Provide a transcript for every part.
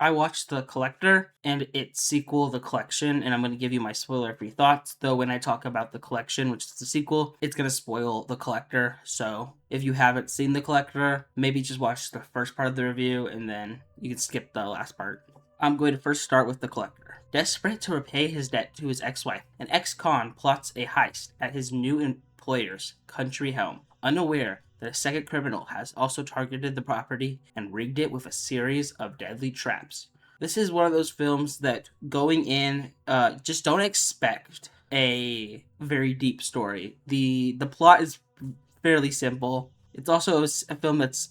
I watched The Collector and its sequel, The Collection, and I'm going to give you my spoiler-free thoughts. Though when I talk about The Collection, which is the sequel, it's going to spoil The Collector. So if you haven't seen The Collector, maybe just watch the first part of the review and then you can skip the last part. I'm going to first start with The Collector. Desperate to repay his debt to his ex-wife, an ex-con plots a heist at his new employer's country home, unaware that a second criminal has also targeted the property and rigged it with a series of deadly traps. This is one of those films that going in, just don't expect a very deep story. The plot is fairly simple. It's also a film that's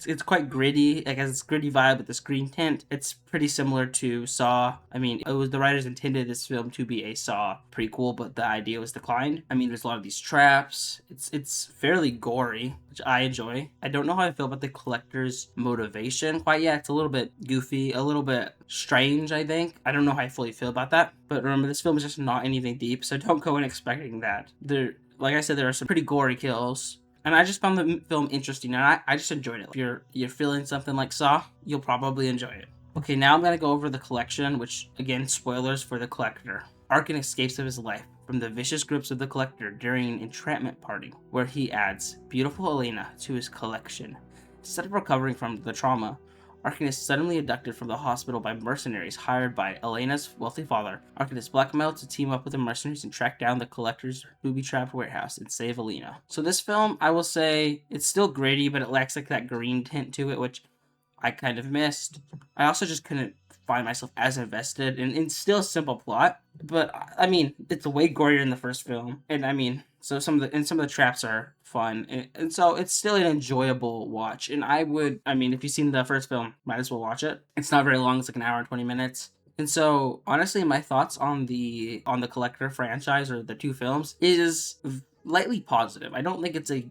it's quite gritty. Like, has this gritty vibe with the screen tint. It's pretty similar to Saw. I mean, it was the writers intended this film to be a Saw prequel, but the idea was declined. I mean, there's a lot of these traps. It's fairly gory, which I enjoy. I don't know how I feel about the collector's motivation quite yet. It's a little bit goofy, a little bit strange, I think. I don't know how I fully feel about that. But remember, this film is just not anything deep, so don't go in expecting that. Like I said, there are some pretty gory kills. And I just found the film interesting, and I just enjoyed it. If you're feeling something like Saw, you'll probably enjoy it. Okay, now I'm gonna go over The Collection, which, again, spoilers for The Collector. Arkin escapes of his life from the vicious grips of the Collector during an entrapment party, where he adds beautiful Elena to his collection. Instead of recovering from the trauma, Arkin is suddenly abducted from the hospital by mercenaries hired by Elena's wealthy father. Arkin is blackmailed to team up with the mercenaries and track down the Collector's booby-trapped warehouse and save Elena. So this film, I will say, it's still gritty, but it lacks like that green tint to it, which I kind of missed. I also just couldn't find myself as invested, and it's still a simple plot, but I mean, it's way gorier than the first film, and I mean, so some of the traps are fun, and so it's still an enjoyable watch. And I mean, if you've seen the first film, might as well watch it. It's not very long; it's like an hour and 20 minutes. And so, honestly, my thoughts on the Collector franchise, or the two films, is lightly positive. I don't think it's a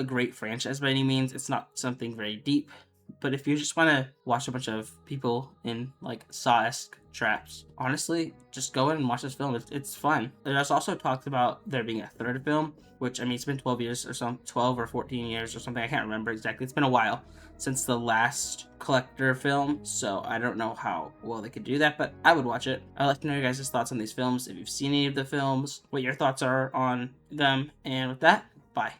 great franchise by any means. It's not something very deep. But if you just want to watch a bunch of people in like Saw-esque traps, honestly, just go in and watch this film. It's fun. There's also talked about there being a third film, which, I mean, it's been 12 years or some 12 or 14 years or something. I can't remember exactly. It's been a while since the last Collector film, so I don't know how well they could do that, but I would watch it. I'd like to know your guys' thoughts on these films. If you've seen any of the films, what your thoughts are on them, and with that, bye.